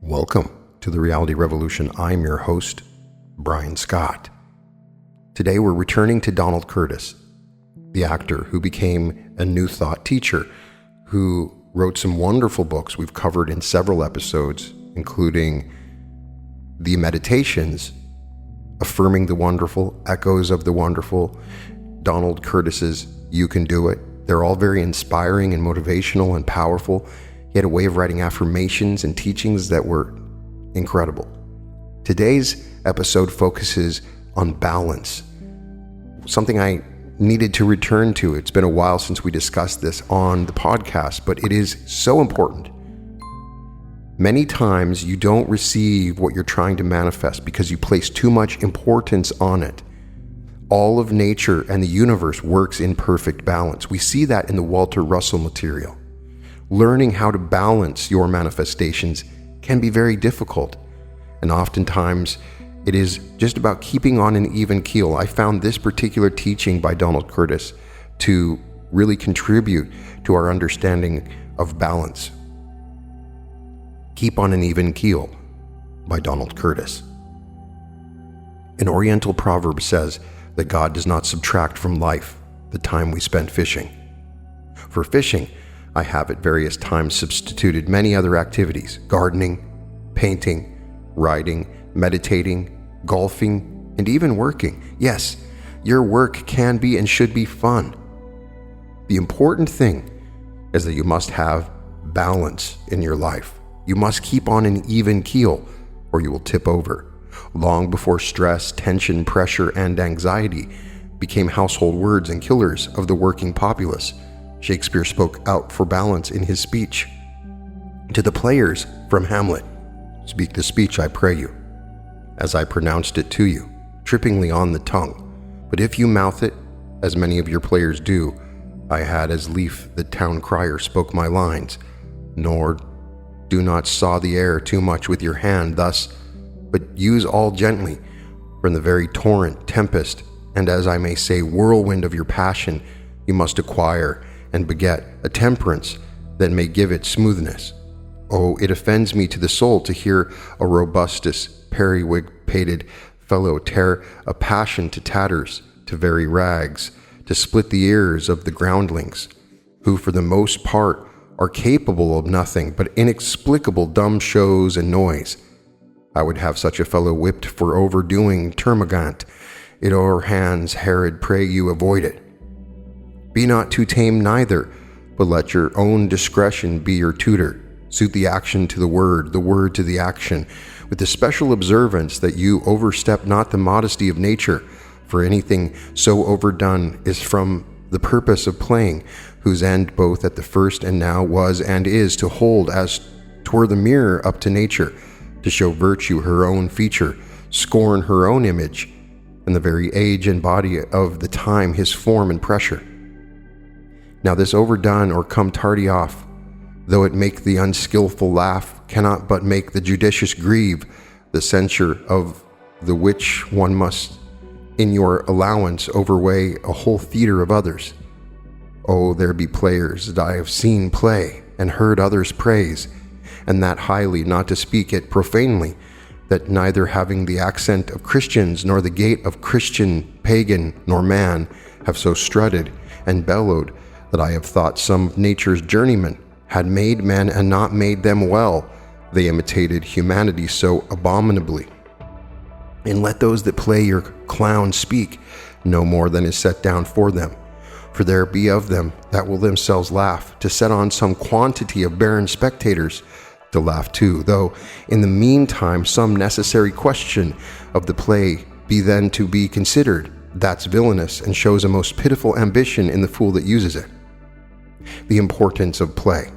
Welcome to the Reality Revolution. I'm your host, Brian Scott. Today we're returning to Donald Curtis, the actor who became a New Thought teacher, who wrote some wonderful books we've covered in several episodes, including The Meditations, Affirming the Wonderful, Echoes of the Wonderful, Donald Curtis's You Can Do It. They're all very inspiring and motivational and powerful. He had a way of writing affirmations and teachings that were incredible. Today's episode focuses on balance, something I needed to return to. It's been a while since we discussed this on the podcast, but it is so important. Many times you don't receive what you're trying to manifest because you place too much importance on it. All of nature and the universe works in perfect balance. We see that in the Walter Russell material. Learning how to balance your manifestations can be very difficult, and oftentimes it is just about keeping on an even keel. I found this particular teaching by Donald Curtis to really contribute to our understanding of balance. Keep on an Even Keel by Donald Curtis. An Oriental proverb says that God does not subtract from life the time we spend fishing. For fishing, I have at various times substituted many other activities: gardening, painting, writing, meditating, golfing, and even working. Yes, your work can be and should be fun. The important thing is that you must have balance in your life. You must keep on an even keel or you will tip over. Long before stress, tension, pressure, and anxiety became household words and killers of the working populace, Shakespeare spoke out for balance in his speech. To the players from Hamlet, speak the speech, I pray you, as I pronounced it to you, trippingly on the tongue. But if you mouth it, as many of your players do, I had as lief the town crier spoke my lines. Nor do not saw the air too much with your hand thus, but use all gently from the very torrent, tempest, and as I may say, whirlwind of your passion, you must acquire and beget a temperance that may give it smoothness. Oh, it offends me to the soul to hear a robustus, periwig-pated fellow tear a passion to tatters, to very rags, to split the ears of the groundlings, who for the most part are capable of nothing but inexplicable dumb shows and noise. I would have such a fellow whipped for overdoing termagant. It o'er hands, Herod, pray you avoid it. Be not too tame neither, but let your own discretion be your tutor. Suit the action to the word to the action, with the special observance that you overstep not the modesty of nature, for anything so overdone is from the purpose of playing, whose end both at the first and now was and is to hold as 'twere the mirror up to nature, to show virtue her own feature, scorn her own image, and the very age and body of the time his form and pressure. Now this overdone or come tardy off, though it make the unskilful laugh, cannot but make the judicious grieve, the censure of the which one must in your allowance overweigh a whole theatre of others. Oh, there be players that I have seen play and heard others praise, and that highly, not to speak it profanely, that neither having the accent of Christians nor the gait of Christian, pagan, nor man, have so strutted and bellowed, that I have thought some of nature's journeymen had made men and not made them well. They imitated humanity so abominably. And let those that play your clown speak no more than is set down for them. For there be of them that will themselves laugh, to set on some quantity of barren spectators to laugh too, though in the meantime some necessary question of the play be then to be considered. That's villainous, and shows a most pitiful ambition in the fool that uses it. The importance of play.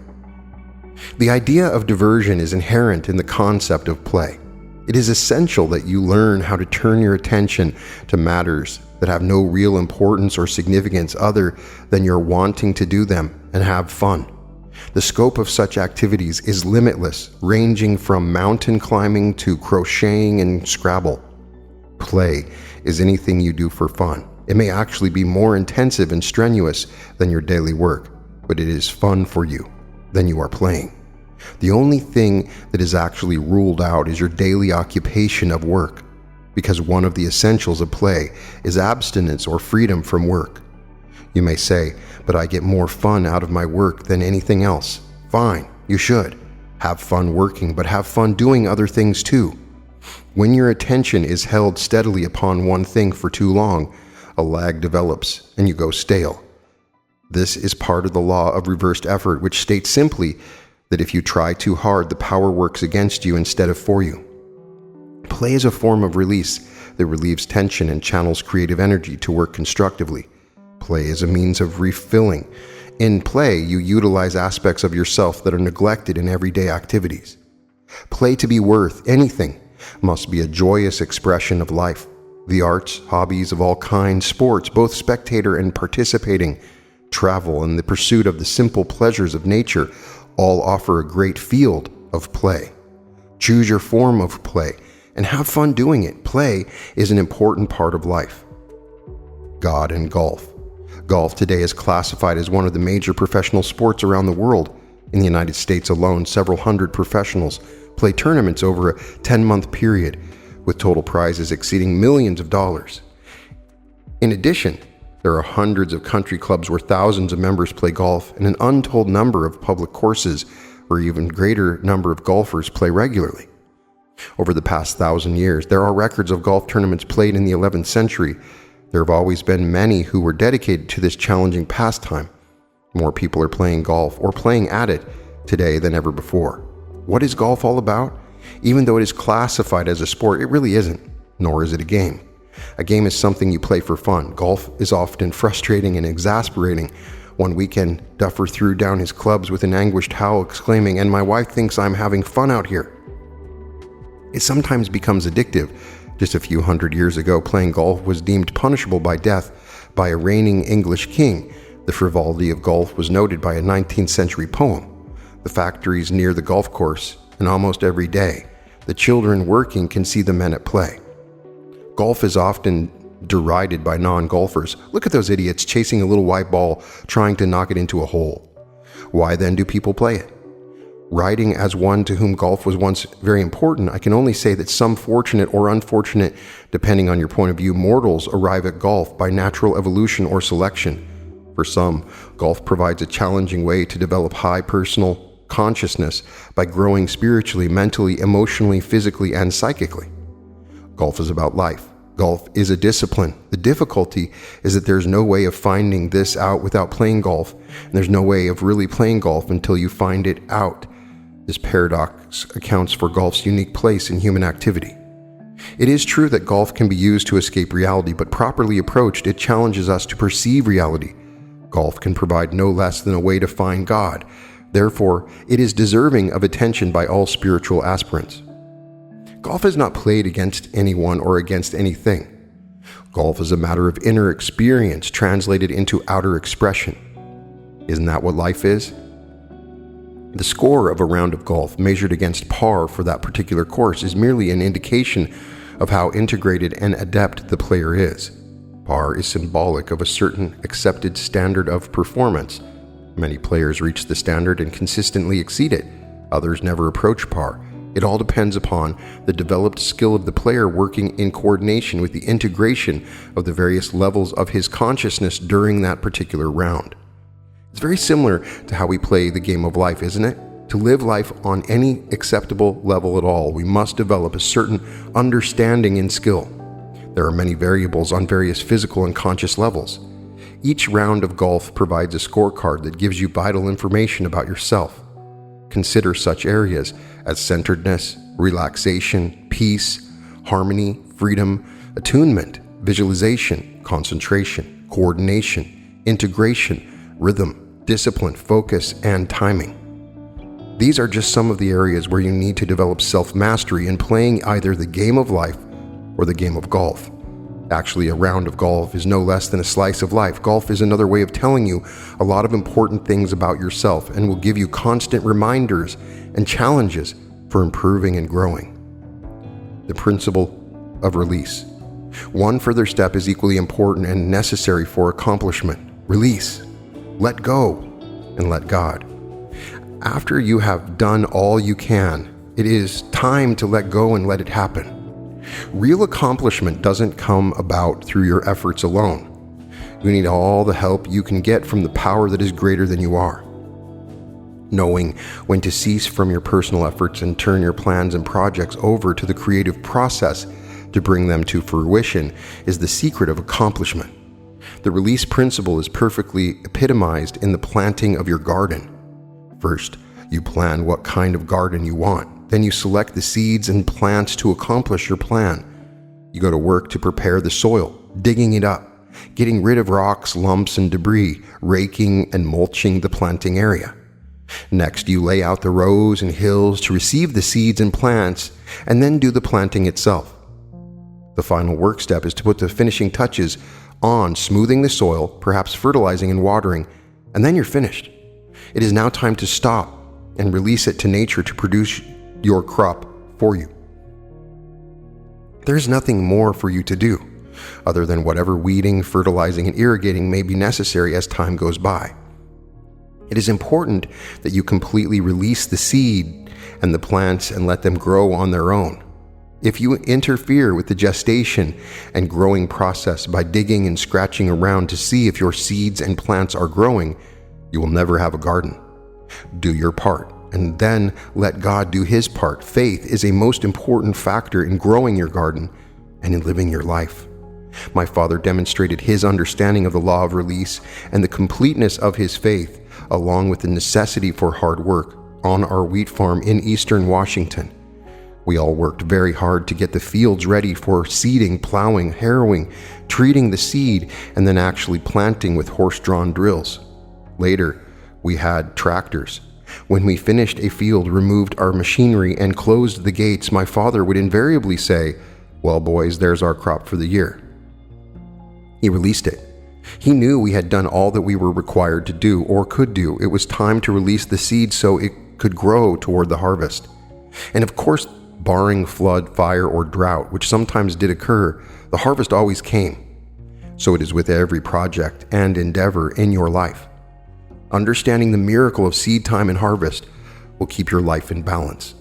The idea of diversion is inherent in the concept of play. It is essential that you learn how to turn your attention to matters that have no real importance or significance other than your wanting to do them and have fun. The scope of such activities is limitless, ranging from mountain climbing to crocheting and Scrabble. Play is anything you do for fun. It may actually be more intensive and strenuous than your daily work, but it is fun for you. Then you are playing. The only thing that is actually ruled out is your daily occupation of work, because one of the essentials of play is abstinence or freedom from work. You may say, but I get more fun out of my work than anything else. Fine, you should. Have fun working, but have fun doing other things too. When your attention is held steadily upon one thing for too long, a lag develops and you go stale. This is part of the law of reversed effort, which states simply that if you try too hard, the power works against you instead of for you. Play is a form of release that relieves tension and channels creative energy to work constructively. Play is a means of refilling. In play, you utilize aspects of yourself that are neglected in everyday activities. Play to be worth anything must be a joyous expression of life. The arts, hobbies of all kinds, sports, both spectator and participating, travel, and the pursuit of the simple pleasures of nature all offer a great field of play. Choose your form of play and have fun doing it. Play is an important part of life. God and golf. Golf today is classified as one of the major professional sports around the world. In the United States alone, several hundred professionals play tournaments over a 10-month period, with total prizes exceeding millions of dollars. In addition, there are hundreds of country clubs where thousands of members play golf, and an untold number of public courses where even greater number of golfers play regularly. Over the past 1,000 years, there are records of golf tournaments played in the 11th century. There have always been many who were dedicated to this challenging pastime. More people are playing golf or playing at it today than ever before. What is golf all about? Even though it is classified as a sport, it really isn't, nor is it a game. A game is something you play for fun. Golf is often frustrating and exasperating. One weekend, Duffer threw down his clubs with an anguished howl, exclaiming, "And my wife thinks I'm having fun out here." It sometimes becomes addictive. Just a few hundred years ago, playing golf was deemed punishable by death by a reigning English king. The frivolity of golf was noted by a 19th century poem. The factories near the golf course, and almost every day, the children working can see the men at play. Golf is often derided by non-golfers. Look at those idiots chasing a little white ball, trying to knock it into a hole. Why then do people play it? Writing as one to whom golf was once very important, I can only say that some fortunate or unfortunate, depending on your point of view, mortals arrive at golf by natural evolution or selection. For some, golf provides a challenging way to develop high personal consciousness by growing spiritually, mentally, emotionally, physically, and psychically. Golf is about life. Golf is a discipline. The difficulty is that there's no way of finding this out without playing golf, and there's no way of really playing golf until you find it out. This paradox accounts for golf's unique place in human activity. It is true that golf can be used to escape reality, but properly approached, it challenges us to perceive reality. Golf can provide no less than a way to find God. Therefore, it is deserving of attention by all spiritual aspirants. Golf is not played against anyone or against anything. Golf is a matter of inner experience translated into outer expression. Isn't that what life is? The score of a round of golf measured against par for that particular course is merely an indication of how integrated and adept the player is. Par is symbolic of a certain accepted standard of performance. Many players reach the standard and consistently exceed it. Others never approach par. It all depends upon the developed skill of the player working in coordination with the integration of the various levels of his consciousness during that particular round. It's very similar to how we play the game of life, isn't it? To live life on any acceptable level at all, we must develop a certain understanding and skill. There are many variables on various physical and conscious levels. Each round of golf provides a scorecard that gives you vital information about yourself. Consider such areas as centeredness, relaxation, peace, harmony, freedom, attunement, visualization, concentration, coordination, integration, rhythm, discipline, focus, and timing. These are just some of the areas where you need to develop self-mastery in playing either the game of life or the game of golf. Actually, a round of golf is no less than a slice of life. Golf is another way of telling you a lot of important things about yourself and will give you constant reminders and challenges for improving and growing. The principle of release. One further step is equally important and necessary for accomplishment. Release. Let go and let God. After you have done all you can, it is time to let go and let it happen. Real accomplishment doesn't come about through your efforts alone. You need all the help you can get from the power that is greater than you are. Knowing when to cease from your personal efforts and turn your plans and projects over to the creative process to bring them to fruition is the secret of accomplishment. The release principle is perfectly epitomized in the planting of your garden. First, you plan what kind of garden you want. Then you select the seeds and plants to accomplish your plan. You go to work to prepare the soil, digging it up, getting rid of rocks, lumps, and debris, raking and mulching the planting area. Next, you lay out the rows and hills to receive the seeds and plants, and then do the planting itself. The final work step is to put the finishing touches on, smoothing the soil, perhaps fertilizing and watering, and then you're finished. It is now time to stop and release it to nature to produce your crop for you. There's nothing more for you to do, other than whatever weeding, fertilizing, and irrigating may be necessary as time goes by. It is important that you completely release the seed and the plants and let them grow on their own. If you interfere with the gestation and growing process by digging and scratching around to see if your seeds and plants are growing, you will never have a garden. Do your part, and then let God do His part. Faith is a most important factor in growing your garden and in living your life. My father demonstrated his understanding of the law of release and the completeness of his faith, along with the necessity for hard work, on our wheat farm in eastern Washington. We all worked very hard to get the fields ready for seeding, plowing, harrowing, treating the seed, and then actually planting with horse-drawn drills. Later, we had tractors. When we finished a field, removed our machinery, and closed the gates, my father would invariably say, "Well, boys, there's our crop for the year." He released it. He knew we had done all that we were required to do or could do. It was time to release the seed so it could grow toward the harvest. And of course, barring flood, fire, or drought, which sometimes did occur, the harvest always came. So it is with every project and endeavor in your life. Understanding the miracle of seed time and harvest will keep your life in balance.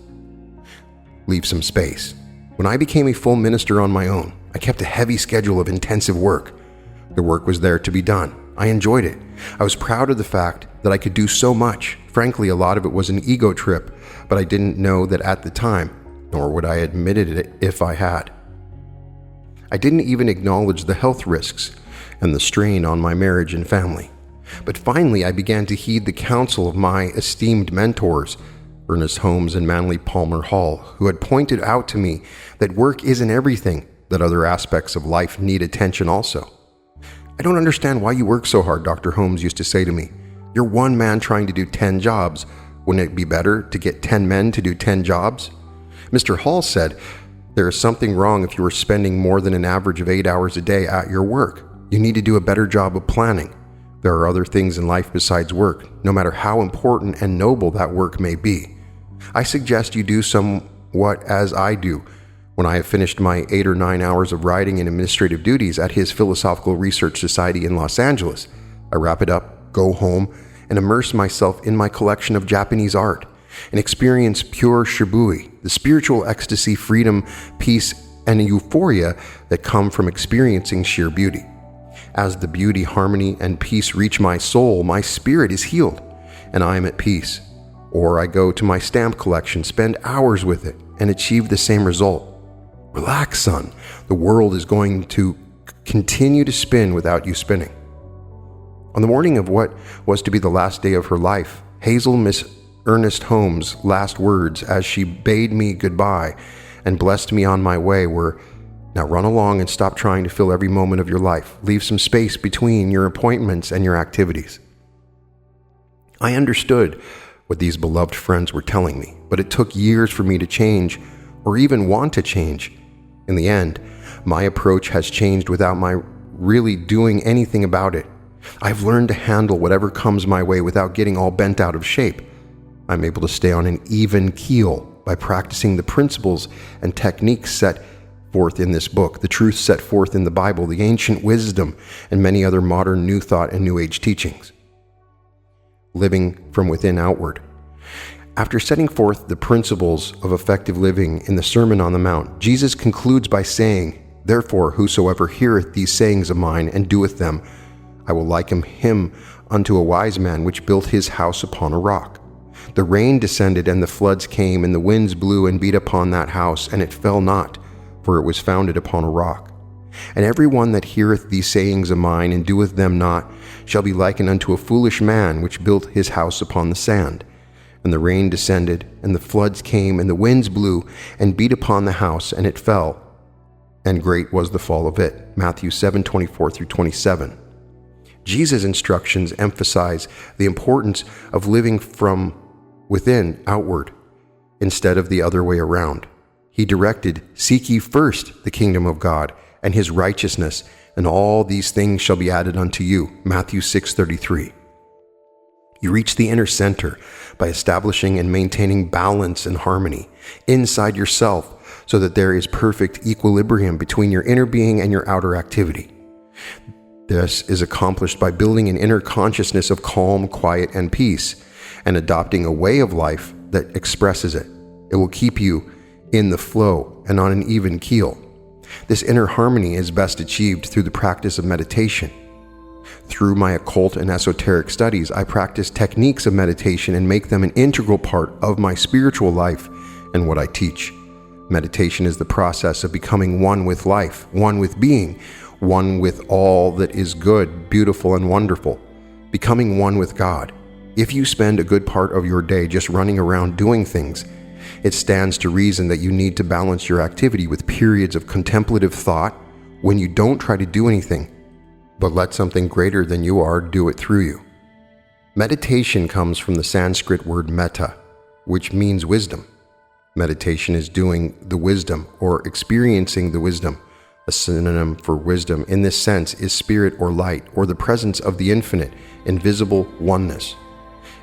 Leave some space. When I became a full minister on my own, I kept a heavy schedule of intensive work. The work was there to be done. I enjoyed it. I was proud of the fact that I could do so much. Frankly, a lot of it was an ego trip, but I didn't know that at the time, nor would I admit it if I had. I didn't even acknowledge the health risks and the strain on my marriage and family. But finally, I began to heed the counsel of my esteemed mentors, Ernest Holmes and Manly Palmer Hall, who had pointed out to me that work isn't everything, that other aspects of life need attention also. "I don't understand why you work so hard," Dr. Holmes used to say to me. "You're one man trying to do 10 jobs. Wouldn't it be better to get 10 men to do 10 jobs? Mr. Hall said, "There is something wrong if you are spending more than an average of 8 hours a day at your work. You need to do a better job of planning. There are other things in life besides work, no matter how important and noble that work may be. I suggest you do somewhat as I do. When I have finished my 8 or 9 hours of writing and administrative duties at his Philosophical Research Society in Los Angeles, I wrap it up, go home, and immerse myself in my collection of Japanese art, and experience pure shibui, the spiritual ecstasy, freedom, peace, and euphoria that come from experiencing sheer beauty. As the beauty, harmony, and peace reach my soul, my spirit is healed, and I am at peace. Or I go to my stamp collection, spend hours with it, and achieve the same result. Relax, son. The world is going to continue to spin without you spinning." On the morning of what was to be the last day of her life, Hazel Miss Ernest Holmes' last words as she bade me goodbye and blessed me on my way were, "Now run along and stop trying to fill every moment of your life. Leave some space between your appointments and your activities." I understood what these beloved friends were telling me, but it took years for me to change or even want to change. In the end, My approach has changed without my really doing anything about it. I've learned to handle whatever comes my way without getting all bent out of shape. I'm able to stay on an even keel by practicing the principles and techniques set forth in this book, the truths set forth in the Bible, the ancient wisdom, and many other modern New Thought and New Age teachings. Living from within outward. After setting forth the principles of effective living in the Sermon on the Mount, Jesus concludes by saying, "Therefore, whosoever heareth these sayings of mine and doeth them, I will liken him unto a wise man which built his house upon a rock. The rain descended, and the floods came, and the winds blew and beat upon that house, and it fell not, for it was founded upon a rock. And every one that heareth these sayings of mine and doeth them not shall be likened unto a foolish man which built his house upon the sand. And the rain descended, and the floods came, and the winds blew and beat upon the house, and it fell. And great was the fall of it." Matthew 7:24-27. Jesus' instructions emphasize the importance of living from within outward instead of the other way around. He directed, "Seek ye first the kingdom of God and his righteousness, and all these things shall be added unto you." Matthew 6:33. You reach the inner center by establishing and maintaining balance and harmony inside yourself so that there is perfect equilibrium between your inner being and your outer activity. This is accomplished by building an inner consciousness of calm, quiet, and peace, and adopting a way of life that expresses it. It will keep you in the flow and on an even keel. This inner harmony is best achieved through the practice of meditation. Through my occult and esoteric studies, I practice techniques of meditation and make them an integral part of my spiritual life and what I teach. Meditation is the process of becoming one with life, one with being, one with all that is good, beautiful, and wonderful, becoming one with God. If you spend a good part of your day just running around doing things, it stands to reason that you need to balance your activity with periods of contemplative thought when you don't try to do anything, but let something greater than you are do it through you. Meditation comes from the Sanskrit word metta, which means wisdom. Meditation is doing the wisdom or experiencing the wisdom. A synonym for wisdom in this sense is spirit or light, or the presence of the infinite, invisible oneness.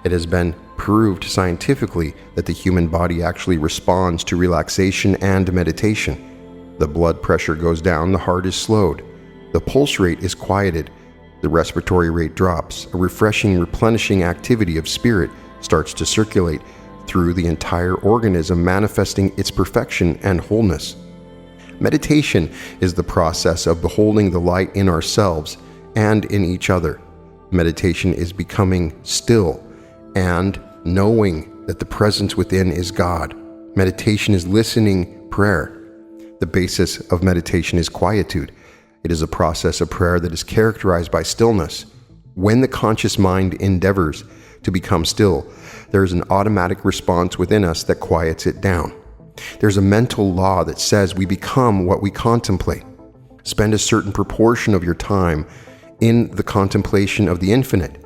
It has been proved scientifically that the human body actually responds to relaxation and meditation. The blood pressure goes down, the heart is slowed, the pulse rate is quieted, the respiratory rate drops, a refreshing, replenishing activity of spirit starts to circulate through the entire organism, manifesting its perfection and wholeness. Meditation is the process of beholding the light in ourselves and in each other. Meditation is becoming still and knowing that the presence within is God. Meditation is listening prayer. The basis of meditation is quietude. It is a process of prayer that is characterized by stillness. When the conscious mind endeavors to become still, there is an automatic response within us that quiets it down. There's a mental law that says we become what we contemplate. Spend a certain proportion of your time in the contemplation of the infinite,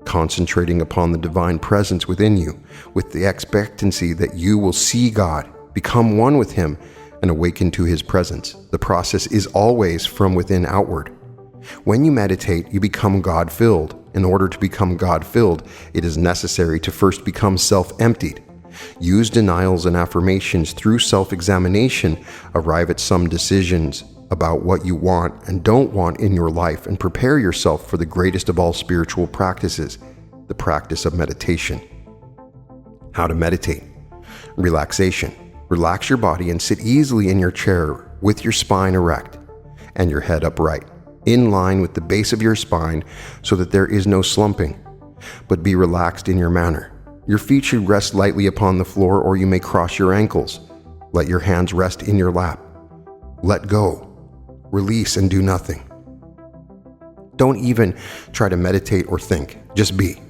concentrating upon the divine presence within you, with the expectancy that you will see God, become one with him, and awaken to his presence. The process is always from within outward. When you meditate, you become God-filled. In order to become God-filled, it is necessary to first become self-emptied. Use denials and affirmations through self-examination, arrive at some decisions about what you want and don't want in your life, and prepare yourself for the greatest of all spiritual practices, the practice of meditation. How to meditate. Relaxation. Relax your body and sit easily in your chair with your spine erect and your head upright, in line with the base of your spine so that there is no slumping, but be relaxed in your manner. Your feet should rest lightly upon the floor, or you may cross your ankles. Let your hands rest in your lap. Let go, release, and do nothing. Don't even try to meditate or think, just be.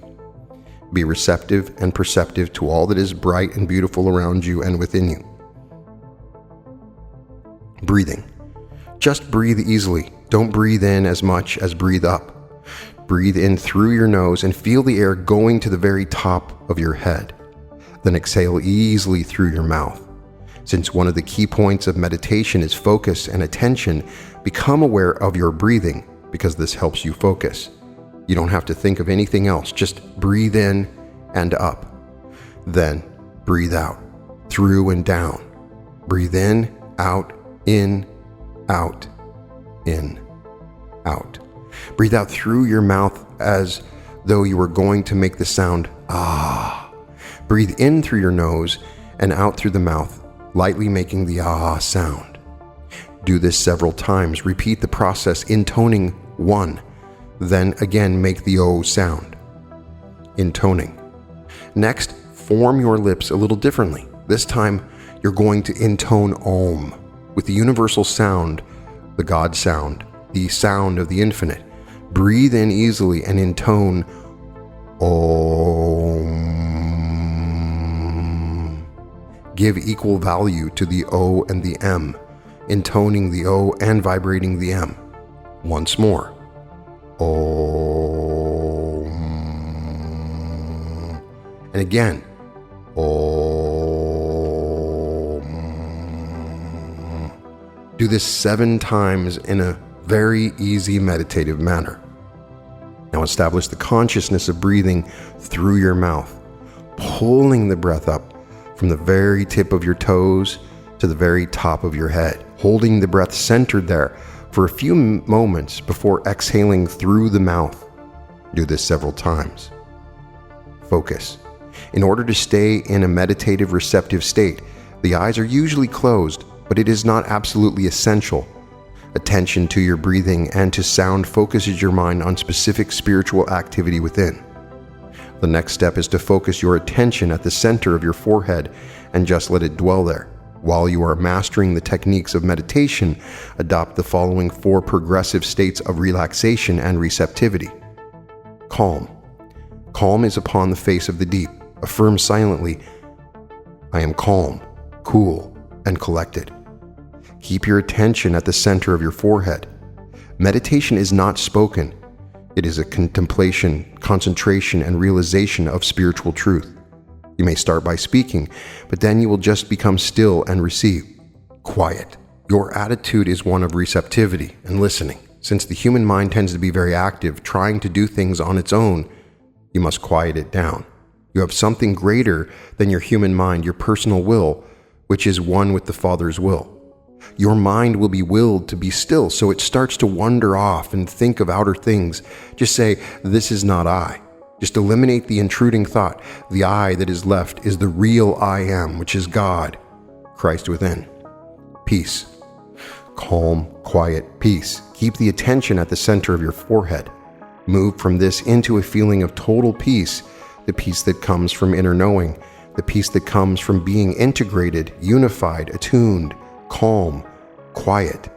Be receptive and perceptive to all that is bright and beautiful around you and within you. Breathing. Just breathe easily. Don't breathe in as much as breathe up. Breathe in through your nose and feel the air going to the very top of your head. Then exhale easily through your mouth. Since one of the key points of meditation is focus and attention, become aware of your breathing because this helps you focus. You don't have to think of anything else, just breathe in and up. Then breathe out, through and down. Breathe in, out, in, out, in, out. Breathe out through your mouth as though you were going to make the sound ah. Breathe in through your nose and out through the mouth, lightly making the ah sound. Do this several times. Repeat the process, intoning 1. Then again make the O sound. Intoning. Next, form your lips a little differently. This time, you're going to intone Om with the universal sound, the God sound, the sound of the infinite. Breathe in easily and intone Om. Give equal value to the O and the M, intoning the O and vibrating the M. Once more. Om. And again. Om. Do this 7 times in a very easy meditative manner. Now establish the consciousness of breathing through your mouth, pulling the breath up from the very tip of your toes to the very top of your head, holding the breath centered there for a few moments before exhaling through the mouth. Do this several times. Focus. In order to stay in a meditative receptive state, the eyes are usually closed, but it is not absolutely essential. Attention to your breathing and to sound focuses your mind on specific spiritual activity within. The next step is to focus your attention at the center of your forehead and just let it dwell there. While you are mastering the techniques of meditation, adopt the following 4 progressive states of relaxation and receptivity. Calm. Calm is upon the face of the deep. Affirm silently, I am calm, cool, and collected. Keep your attention at the center of your forehead. Meditation is not spoken. It is a contemplation, concentration, and realization of spiritual truth. You may start by speaking, but then you will just become still and receive. Quiet. Your attitude is one of receptivity and listening. Since the human mind tends to be very active, trying to do things on its own, you must quiet it down. You have something greater than your human mind, your personal will, which is one with the Father's will. Your mind will be willed to be still, so it starts to wander off and think of outer things. Just say, this is not I. Just eliminate the intruding thought. The I that is left is the real I am, which is God, Christ within. Peace. Calm, quiet, peace. Keep the attention at the center of your forehead. Move from this into a feeling of total peace, the peace that comes from inner knowing, the peace that comes from being integrated, unified, attuned, calm, quiet,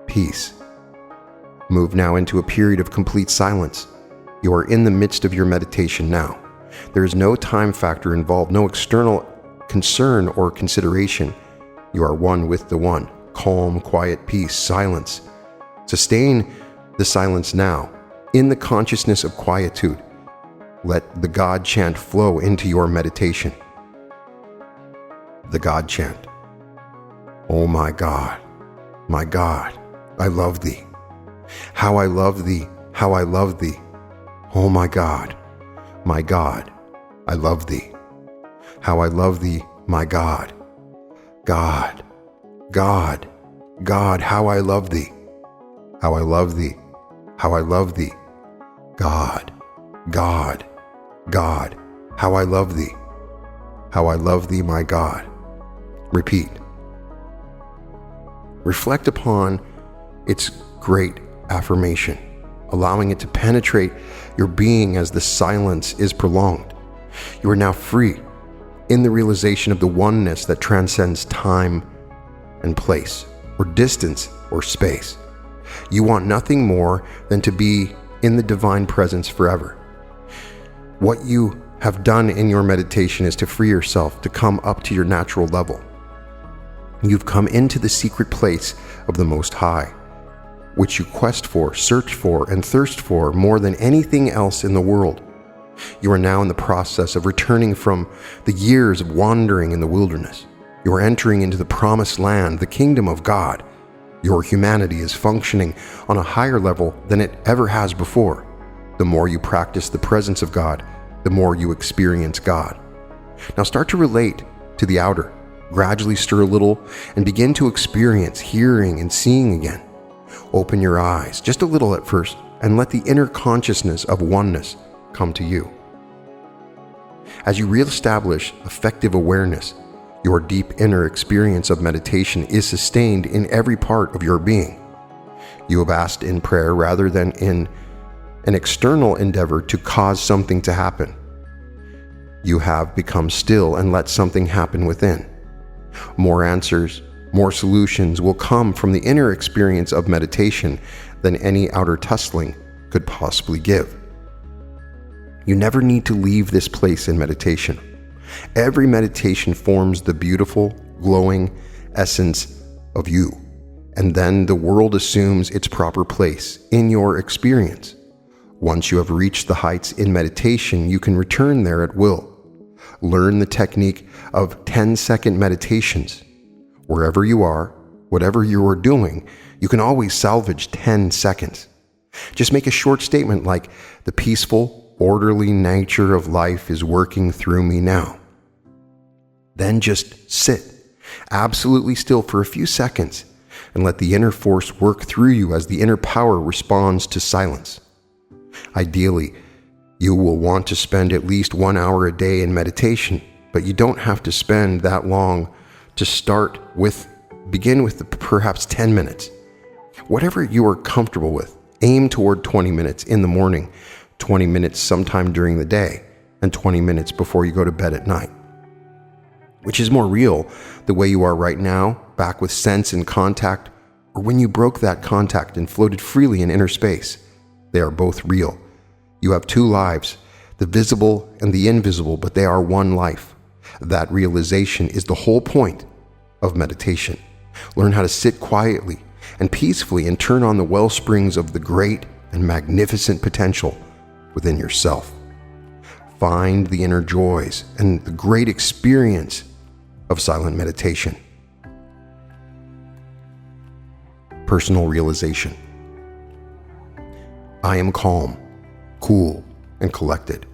peace. Move now into a period of complete silence. You are in the midst of your meditation now. There is no time factor involved, no external concern or consideration. You are one with the one. Calm, quiet, peace, silence. Sustain the silence now, in the consciousness of quietude. Let the God chant flow into your meditation. The God chant. Oh my God, I love thee. How I love thee, how I love thee. Oh my God, I love thee. How I love thee, my God. God, how I love thee. How I love thee, how I love thee. God, how I love thee. How I love thee, my God. Repeat. Reflect upon its great affirmation, allowing it to penetrate your being as the silence is prolonged. You are now free in the realization of the oneness that transcends time and place, or distance, or space. You want nothing more than to be in the divine presence forever. What you have done in your meditation is to free yourself to come up to your natural level. You've come into the secret place of the Most High, which you quest for, search for, and thirst for more than anything else in the world. You are now in the process of returning from the years of wandering in the wilderness. You're entering into the promised land, the kingdom of God. Your humanity is functioning on a higher level than it ever has before. The more you practice the presence of God, the more you experience God. Now start to relate to the outer. Gradually stir a little and begin to experience hearing and seeing again. Open your eyes just a little at first and let the inner consciousness of oneness come to you. As you reestablish effective awareness, your deep inner experience of meditation is sustained in every part of your being. You have asked in prayer rather than in an external endeavor to cause something to happen. You have become still and let something happen within. More answers, more solutions will come from the inner experience of meditation than any outer tussling could possibly give. You never need to leave this place in meditation. Every meditation forms the beautiful, glowing essence of you, and then the world assumes its proper place in your experience. Once you have reached the heights in meditation, you can return there at will. Learn the technique of 10-second meditations. Wherever you are, whatever you are doing, you can always salvage 10 seconds. Just make a short statement like, "The peaceful, orderly nature of life is working through me now." Then just sit, absolutely still for a few seconds, and let the inner force work through you as the inner power responds to silence. Ideally, you will want to spend at least 1 hour a day in meditation, but you don't have to spend that long to start with. Begin with perhaps 10 minutes. Whatever you are comfortable with, aim toward 20 minutes in the morning, 20 minutes sometime during the day, and 20 minutes before you go to bed at night. Which is more real, the way you are right now, back with sense and contact, or when you broke that contact and floated freely in inner space? They are both real. You have two lives, the visible and the invisible, but they are one life. That realization is the whole point of meditation. Learn how to sit quietly and peacefully and turn on the well springs of the great and magnificent potential within yourself. Find the inner joys and the great experience of silent meditation. Personal realization. I am calm, cool, and collected.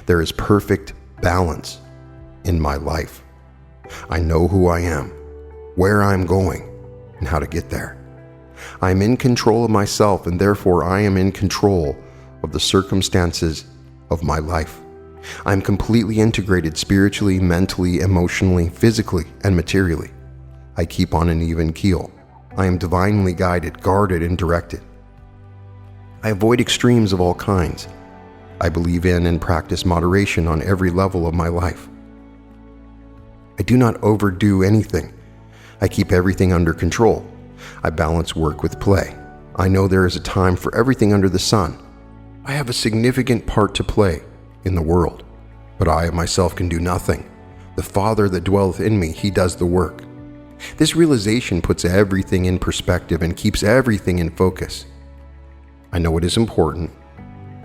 There is perfect balance in my life. I know who I am, where I'm going, and how to get there. I am in control of myself, and therefore I am in control of the circumstances of my life. I am completely integrated spiritually, mentally, emotionally, physically, and materially. I keep on an even keel. I am divinely guided, guarded, and directed. I avoid extremes of all kinds. I believe in and practice moderation on every level of my life. I do not overdo anything. I keep everything under control. I balance work with play. I know there is a time for everything under the sun. I have a significant part to play in the world, but I of myself can do nothing. The Father that dwelleth in me, he does the work. This realization puts everything in perspective and keeps everything in focus. I know what is important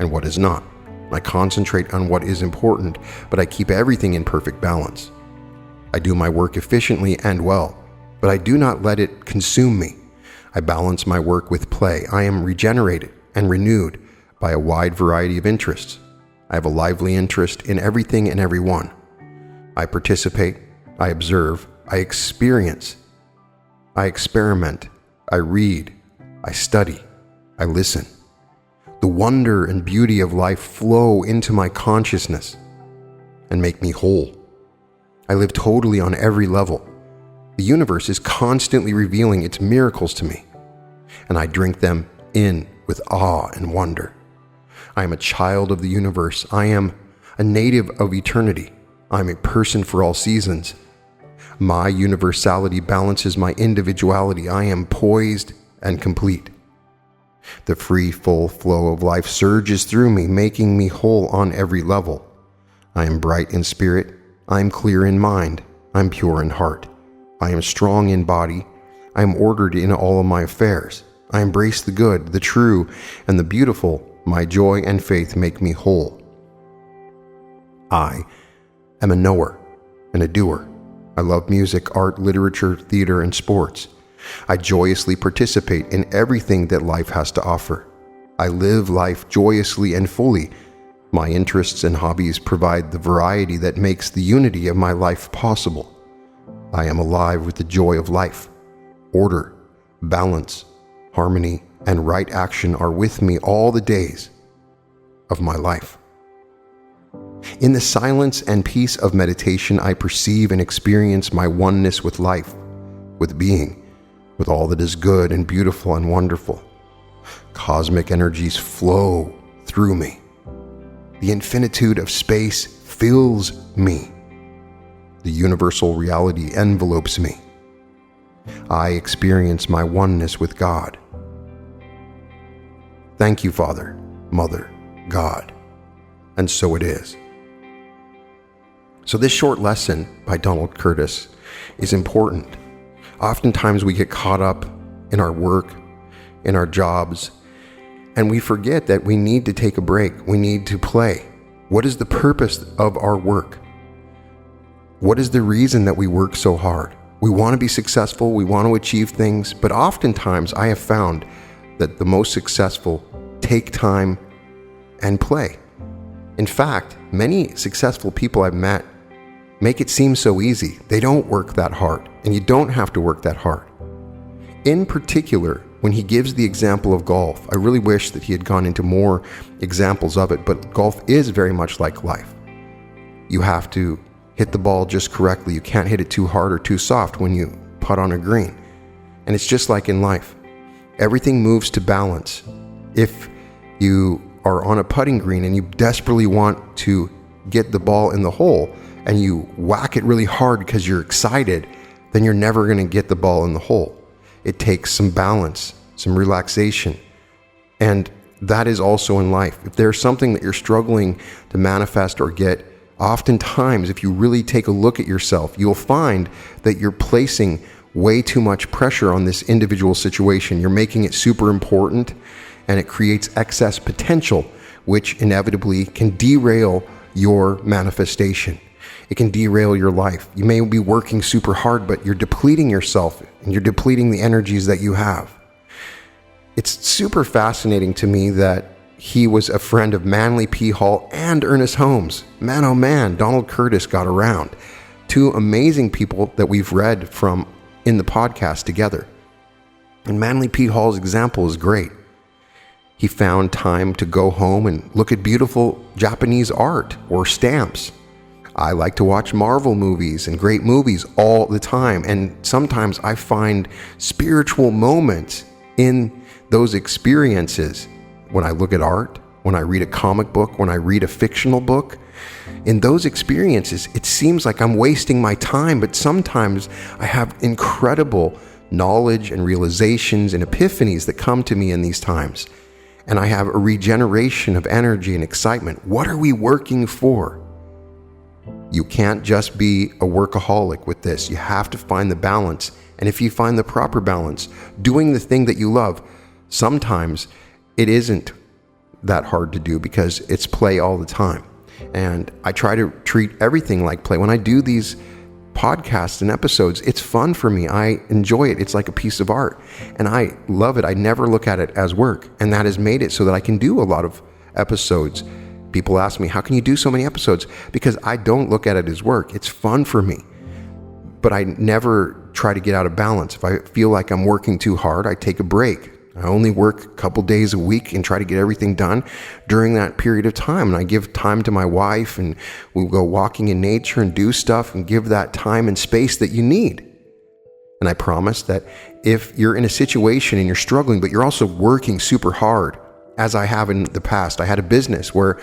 and what is not. I concentrate on what is important, but I keep everything in perfect balance. I do my work efficiently and well, but I do not let it consume me. I balance my work with play. I am regenerated and renewed by a wide variety of interests. I have a lively interest in everything and everyone. I participate, I observe, I experience, I experiment, I read, I study, I listen. The wonder and beauty of life flow into my consciousness and make me whole. I live totally on every level. The universe is constantly revealing its miracles to me, and I drink them in with awe and wonder. I am a child of the universe. I am a native of eternity. I am a person for all seasons. My universality balances my individuality. I am poised and complete. The free, full flow of life surges through me, making me whole on every level. I am bright in spirit. I am clear in mind. I am pure in heart. I am strong in body. I am ordered in all of my affairs. I embrace the good, the true, and the beautiful. My joy and faith make me whole. I am a knower and a doer. I love music, art, literature, theater, and sports. I joyously participate in everything that life has to offer. I live life joyously and fully. My interests and hobbies provide the variety that makes the unity of my life possible. I am alive with the joy of life. Order, balance, harmony, and right action are with me all the days of my life. In the silence and peace of meditation, I perceive and experience my oneness with life, with being, with all that is good and beautiful and wonderful. Cosmic energies flow through me. The infinitude of space fills me. The universal reality envelopes me. I experience my oneness with God. Thank you, Father, Mother, God. And so it is. So this short lesson by Donald Curtis is important. Oftentimes we get caught up in our work, in our jobs, and we forget that we need to take a break. We need to play. What is the purpose of our work? What is the reason that we work so hard? We want to be successful, we want to achieve things, but oftentimes I have found that the most successful take time and play. In fact, many successful people I've met make it seem so easy. They don't work that hard, and you don't have to work that hard. In particular, when he gives the example of golf, I really wish that he had gone into more examples of it, but golf is very much like life. You have to hit the ball just correctly. You can't hit it too hard or too soft when you putt on a green. And it's just like in life. Everything moves to balance. If you are on a putting green and you desperately want to get the ball in the hole and you whack it really hard because you're excited, then you're never going to get the ball in the hole. It takes some balance, some relaxation. And that is also in life. If there's something that you're struggling to manifest or get, oftentimes, if you really take a look at yourself, you'll find that you're placing way too much pressure on this individual situation. You're making it super important, and it creates excess potential, which inevitably can derail your manifestation. It can derail your life. You may be working super hard, but you're depleting yourself, and you're depleting the energies that you have. It's super fascinating to me that he was a friend of Manly P. Hall and Ernest Holmes. Man, oh man, Donald Curtis got around. Two amazing people that we've read from in the podcast together. And Manly P. Hall's example is great. He found time to go home and look at beautiful Japanese art or stamps. I like to watch Marvel movies and great movies all the time. And sometimes I find spiritual moments in those experiences. When I look at art, when I read a comic book, when I read a fictional book, in those experiences, it seems like I'm wasting my time, but sometimes I have incredible knowledge and realizations and epiphanies that come to me in these times. And I have a regeneration of energy and excitement. What are we working for? You can't just be a workaholic with this. You have to find the balance. And if you find the proper balance, doing the thing that you love, sometimes it isn't that hard to do because it's play all the time. And I try to treat everything like play. When I do these podcasts and episodes, it's fun for me. I enjoy it. It's like a piece of art. And I love it. I never look at it as work. And that has made it so that I can do a lot of episodes. People ask me, how can you do so many episodes? Because I don't look at it as work. It's fun for me. But I never try to get out of balance. If I feel like I'm working too hard, I take a break. I only work a couple days a week and try to get everything done during that period of time. And I give time to my wife, and we go walking in nature and do stuff and give that time and space that you need. And I promise that if you're in a situation and you're struggling, but you're also working super hard, as I have in the past, I had a business where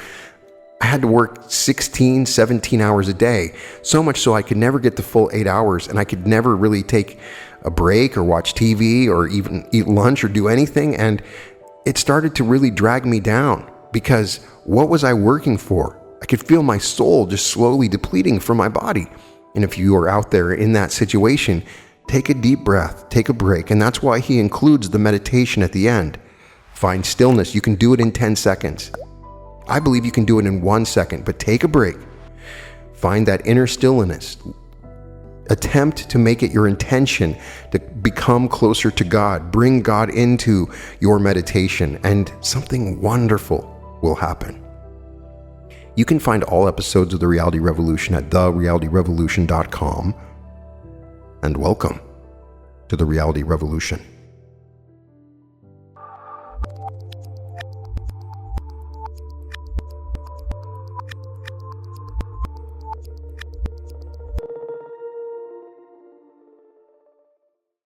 I had to work 16, 17 hours a day, so much so I could never get the full 8 hours, and I could never really take a break or watch TV or even eat lunch or do anything. And it started to really drag me down because what was I working for? I could feel my soul just slowly depleting from my body. And if you are out there in that situation, take a deep breath, take a break. And that's why he includes the meditation at the end. Find stillness. You can do it in 10 seconds. I believe you can do it in 1 second, but take a break. Find that inner stillness. Attempt to make it your intention to become closer to God. Bring God into your meditation, and something wonderful will happen. You can find all episodes of The Reality Revolution at therealityrevolution.com. And welcome to The Reality Revolution.